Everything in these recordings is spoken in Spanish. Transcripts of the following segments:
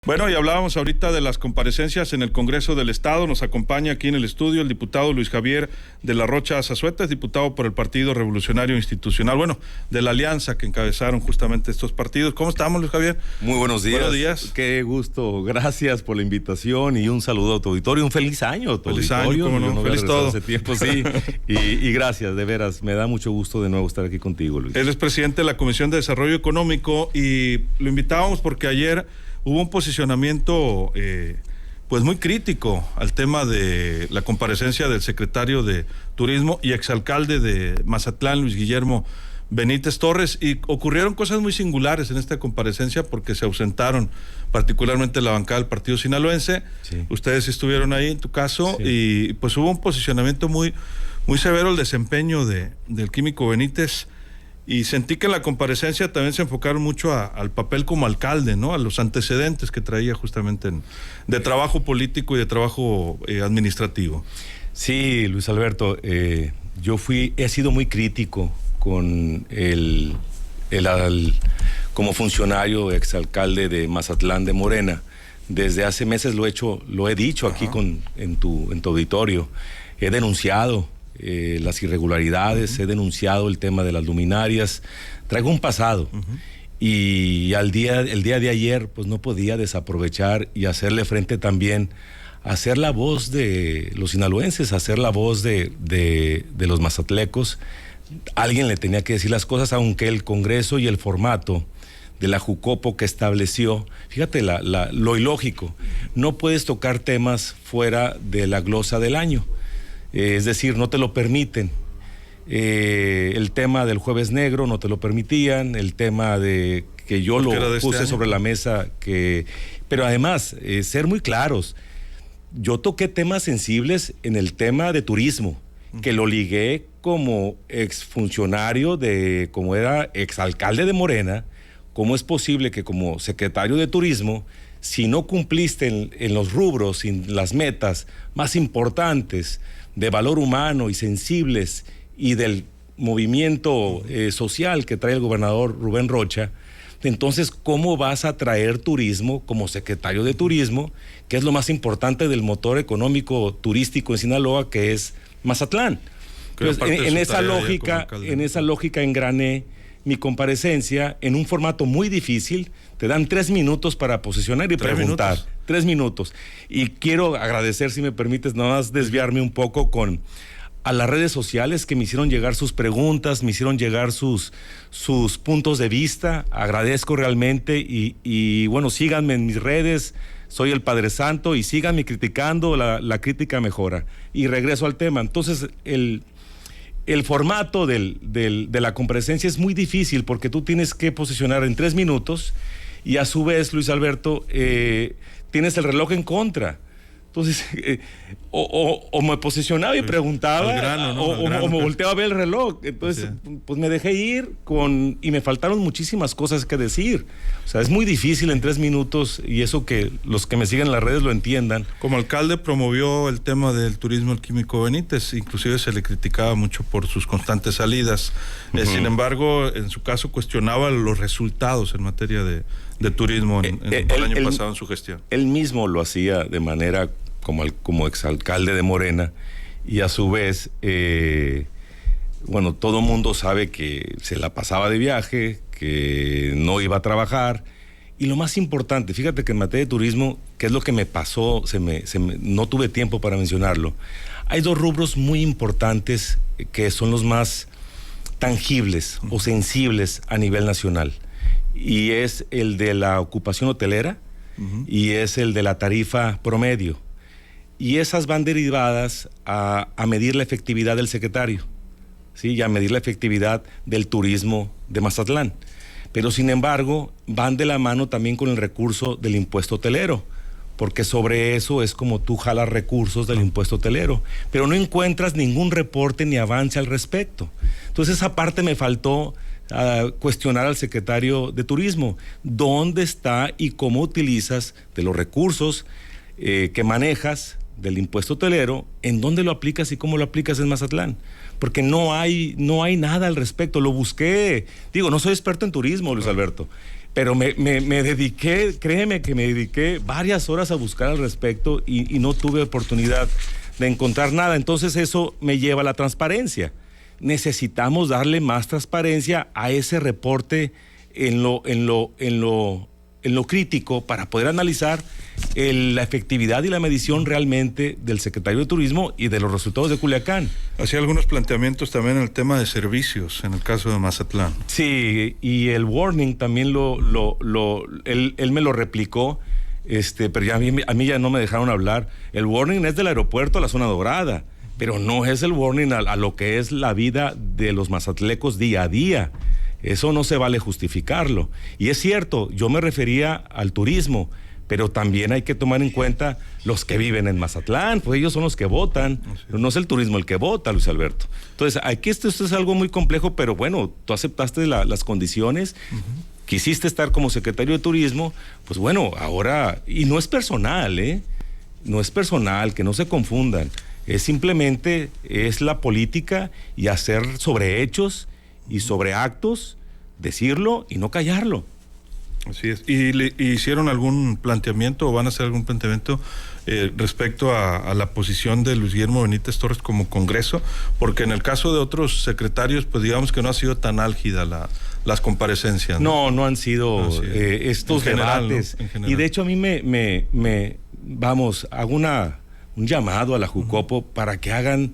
Bueno, y hablábamos ahorita de las comparecencias en el Congreso del Estado. Nos acompaña aquí en el estudio el diputado Luis Javier de la Rocha Zazueta, es diputado por el Partido Revolucionario Institucional, bueno, de la alianza que encabezaron justamente estos partidos. ¿Cómo estamos, Luis Javier? Muy buenos días. Buenos días. Qué gusto. Gracias por la invitación y un saludo a tu auditorio. Un feliz año a tu feliz auditorio. Año, cómo no, feliz todo. Hace tiempo, sí. y gracias, de veras. Me da mucho gusto de nuevo estar aquí contigo, Luis. Él es presidente de la Comisión de Desarrollo Económico y lo invitábamos porque ayer hubo un posicionamiento pues muy crítico al tema de la comparecencia del secretario de Turismo y exalcalde de Mazatlán, Luis Guillermo Benítez Torres, y ocurrieron cosas muy singulares en esta comparecencia porque se ausentaron particularmente la bancada del partido sinaloense. Sí. Ustedes estuvieron ahí en tu caso, sí. Y pues hubo un posicionamiento muy severo el desempeño del químico Benítez. Y sentí que en la comparecencia también se enfocaron mucho al papel como alcalde, ¿no? A los antecedentes que traía justamente de trabajo político y de trabajo administrativo. Sí, Luis Alberto, yo he sido muy crítico con como funcionario exalcalde de Mazatlán de Morena. Desde hace meses lo he dicho aquí en tu auditorio. He denunciado las irregularidades, he denunciado el tema de las luminarias, traigo un pasado y el día de ayer pues no podía desaprovechar y hacerle frente también, hacer la voz de los sinaloenses, hacer la voz de los mazatlecos. Alguien le tenía que decir las cosas, aunque el Congreso y el formato de la Jucopo que estableció, fíjate lo ilógico, no puedes tocar temas fuera de la glosa del año. Es decir, no te lo permiten. El tema del Jueves Negro no te lo permitían, el tema de que yo lo puse sobre la mesa, pero además, ser muy claros, yo toqué temas sensibles en el tema de turismo, que lo ligué como exfuncionario como era exalcalde de Morena. ¿Cómo es posible que como secretario de Turismo, si no cumpliste en los rubros, en las metas más importantes de valor humano y sensibles y del movimiento social que trae el gobernador Rubén Rocha, entonces ¿cómo vas a traer turismo como secretario de Turismo, que es lo más importante del motor económico turístico en Sinaloa, que es Mazatlán? Entonces, en esa lógica engrané mi comparecencia en un formato muy difícil. Te dan 3 minutos para posicionar y preguntar. 3 minutos. Y quiero agradecer, si me permites, nada más desviarme un poco a las redes sociales que me hicieron llegar sus preguntas, me hicieron llegar sus puntos de vista. Agradezco realmente y bueno, síganme en mis redes. Soy el Padre Santo y síganme criticando, la crítica mejora. Y regreso al tema. Entonces, el formato de la comparecencia es muy difícil porque tú tienes que posicionar en 3 minutos y a su vez, Luis Alberto, tienes el reloj en contra. Entonces, o me posicionaba y preguntaba, o me volteaba a ver el reloj. Entonces, pues me dejé ir y me faltaron muchísimas cosas que decir. O sea, es muy difícil en 3 minutos, y eso que los que me siguen en las redes lo entiendan. Como alcalde promovió el tema del turismo el químico Benítez, inclusive se le criticaba mucho por sus constantes salidas. Sin embargo, en su caso cuestionaba los resultados en materia de turismo el año pasado en su gestión. Él mismo lo hacía de manera como exalcalde de Morena, y a su vez, bueno, todo mundo sabe que se la pasaba de viaje, que no iba a trabajar. Y lo más importante, fíjate que en materia de turismo, ¿qué es lo que me pasó? No tuve tiempo para mencionarlo. Hay 2 rubros muy importantes que son los más tangibles o sensibles a nivel nacional. Y es el de la ocupación hotelera y es el de la tarifa promedio. Y esas van derivadas a medir la efectividad del secretario, ¿sí? Y a medir la efectividad del turismo de Mazatlán. Pero sin embargo, van de la mano también con el recurso del impuesto hotelero, porque sobre eso es como tú jalas recursos del impuesto hotelero, pero no encuentras ningún reporte ni avance al respecto. Entonces esa parte me faltó cuestionar al secretario de Turismo. ¿Dónde está y cómo utilizas de los recursos que manejas del impuesto hotelero, en dónde lo aplicas y cómo lo aplicas en Mazatlán? Porque no hay nada al respecto. Lo busqué, no soy experto en turismo, Luis Alberto, Pero me dediqué, créeme que me dediqué varias horas a buscar al respecto y no tuve oportunidad de encontrar nada. Entonces eso me lleva a la transparencia. Necesitamos darle más transparencia a ese reporte en lo crítico para poder analizar la efectividad y la medición realmente del secretario de Turismo y de los resultados de Culiacán. Hacía algunos planteamientos también en el tema de servicios, en el caso de Mazatlán. Sí, y el warning también él me lo replicó, pero ya a mí ya no me dejaron hablar. El warning es del aeropuerto a la zona dorada, pero no es el warning a lo que es la vida de los mazatlecos día a día. Eso no se vale justificarlo. Y es cierto, yo me refería al turismo, pero también hay que tomar en cuenta los que viven en Mazatlán, pues ellos son los que votan, no es el turismo el que vota, Luis Alberto. Entonces, aquí esto es algo muy complejo, pero bueno, tú aceptaste las condiciones, quisiste estar como secretario de Turismo, pues bueno, ahora, y no es personal, no es personal, que no se confundan, es simplemente, es la política y hacer sobre hechos y sobre actos, decirlo y no callarlo. Así es. ¿Y le hicieron algún planteamiento o van a hacer algún planteamiento respecto a la posición de Luis Guillermo Benítez Torres como Congreso? Porque en el caso de otros secretarios, pues digamos que no ha sido tan álgida las comparecencias. No han sido estos debates. ¿No? Y de hecho a mí hago un llamado a la Jucopo para que hagan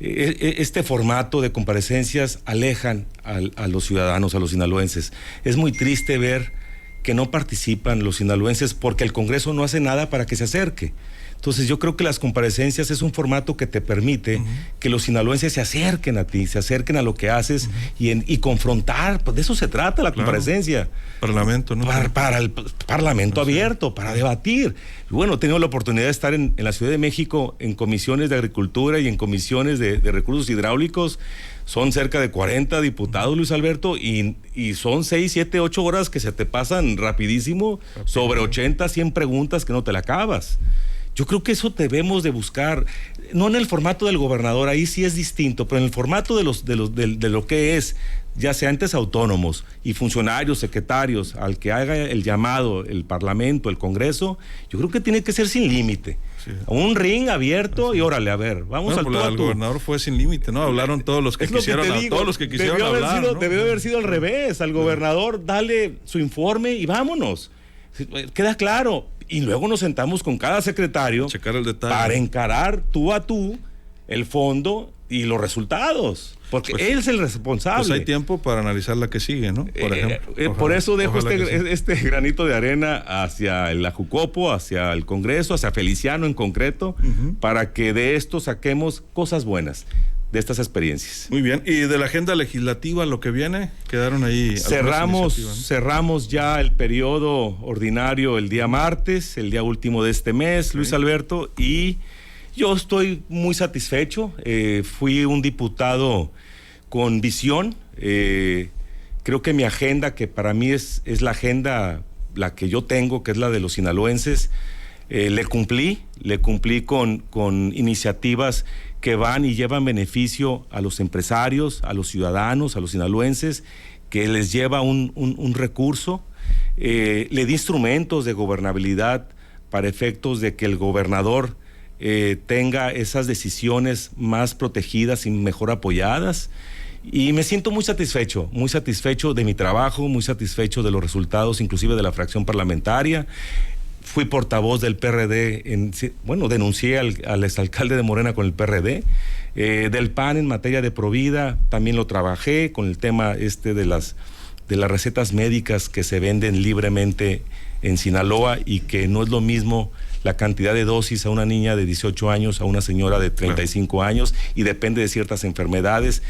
este formato de comparecencias, alejan a los ciudadanos, a los sinaloenses. Es muy triste ver que no participan los sinaloenses porque el Congreso no hace nada para que se acerque. Entonces yo creo que las comparecencias es un formato que te permite que los sinaloenses se acerquen a ti, se acerquen a lo que haces y confrontar, pues de eso se trata la comparecencia. Parlamento, ¿no? Para el Parlamento abierto, para debatir. Y bueno, he tenido la oportunidad de estar en la Ciudad de México en comisiones de agricultura y en comisiones de recursos hidráulicos. Son cerca de 40 diputados, Luis Alberto, y son 6, 7, 8 horas que se te pasan rapidísimo, sobre 80, 100 preguntas que no te la acabas. Yo creo que eso debemos de buscar, no en el formato del gobernador, ahí sí es distinto, pero en el formato de lo que es, ya sea entes autónomos y funcionarios, secretarios, al que haga el llamado, el Parlamento, el Congreso, yo creo que tiene que ser sin límite. Sí. Un ring abierto y órale, a ver, vamos al tú a tú. El gobernador fue sin límite, ¿no? Hablaron todos los que quisieron, todos los que quisieron hablar, ¿no? Debió haber sido al revés, al gobernador dale su informe y vámonos. Queda claro. Y luego nos sentamos con cada secretario checar el detalle para encarar tú a tú el fondo y los resultados. Porque él es el responsable. Pues hay tiempo para analizar la que sigue, ¿no? Por ejemplo. Por eso dejo este granito de arena hacia la Jucopo, hacia el Congreso, hacia Feliciano en concreto, para que de esto saquemos cosas buenas de estas experiencias. Muy bien. ¿Y de la agenda legislativa lo que viene? Quedaron ahí cerramos ya el periodo ordinario el día martes, el día último de este mes, Luis Alberto, y yo estoy muy satisfecho. Fui un diputado con visión. Creo que mi agenda, que para mí es la agenda, la que yo tengo, que es la de los sinaloenses, le cumplí con iniciativas que van y llevan beneficio a los empresarios, a los ciudadanos, a los sinaloenses, que les lleva un recurso. Le di instrumentos de gobernabilidad para efectos de que el gobernador tenga esas decisiones más protegidas y mejor apoyadas. Y me siento muy satisfecho de mi trabajo, muy satisfecho de los resultados, inclusive de la fracción parlamentaria. Fui portavoz del PRD, denuncié al exalcalde de Morena con el PRD, del PAN en materia de Provida, también lo trabajé con el tema de las recetas médicas que se venden libremente en Sinaloa y que no es lo mismo la cantidad de dosis a una niña de 18 años, a una señora de 35 años, y depende de ciertas enfermedades.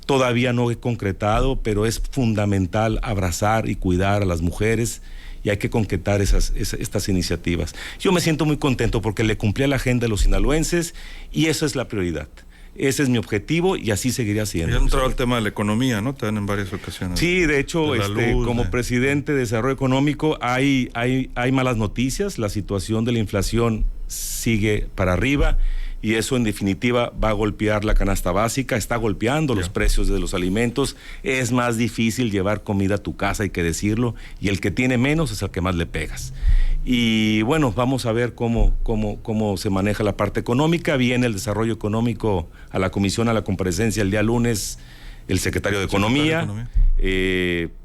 Todavía no he concretado, pero es fundamental abrazar y cuidar a las mujeres, y hay que concretar estas iniciativas. Yo me siento muy contento porque le cumplí a la agenda de los sinaloenses y esa es la prioridad. Ese es mi objetivo y así seguirá siendo. Ya han entrado el tema de la economía, ¿no? También en varias ocasiones. Sí, de hecho, como presidente de Desarrollo Económico hay malas noticias. La situación de la inflación sigue para arriba y eso en definitiva va a golpear la canasta básica, está golpeando los precios de los alimentos. Es más difícil llevar comida a tu casa, hay que decirlo, y el que tiene menos es el que más le pegas. Y bueno, vamos a ver cómo se maneja la parte económica. Viene el desarrollo económico a la comisión, a la comparecencia el día lunes, el secretario de Economía.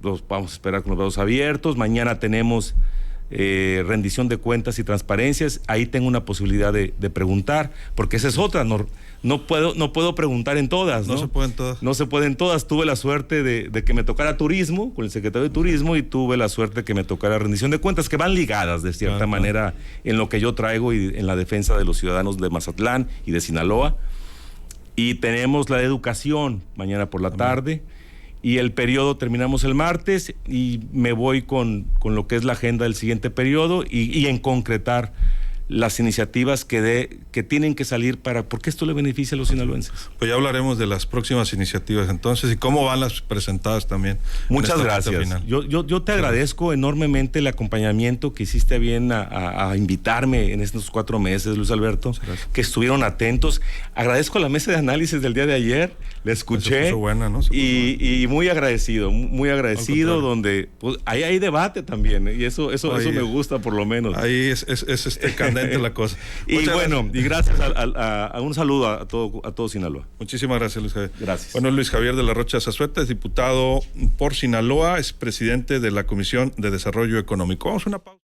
Los vamos a esperar con los brazos abiertos. Mañana tenemos rendición de cuentas y transparencias. Ahí tengo una posibilidad de preguntar, porque esa es otra. No puedo preguntar en todas, ¿no? No se pueden todas. No se pueden todas. Tuve la suerte de que me tocara turismo con el secretario de Turismo y tuve la suerte que me tocara rendición de cuentas, que van ligadas de cierta manera en lo que yo traigo y en la defensa de los ciudadanos de Mazatlán y de Sinaloa. Y tenemos la de educación mañana por la tarde. Y el periodo terminamos el martes y me voy con lo que es la agenda del siguiente periodo y en concretar las iniciativas que tienen que salir porque esto le beneficia a los sinaloenses. Pues ya hablaremos de las próximas iniciativas entonces y cómo van las presentadas también. Muchas gracias. Yo te agradezco enormemente el acompañamiento que hiciste bien a invitarme en estos 4 meses, Luis Alberto, que estuvieron atentos. Agradezco a la mesa de análisis del día de ayer, la escuché. Se puso buena, ¿no? Y muy agradecido, donde pues, ahí hay debate también, y eso me gusta por lo menos. Ahí es candente la cosa. Y bueno, y gracias a un saludo a todo Sinaloa. Muchísimas gracias, Luis Javier. Gracias. Bueno, Luis Javier de la Rocha Zazueta es diputado por Sinaloa, es presidente de la Comisión de Desarrollo Económico. Vamos a una pausa.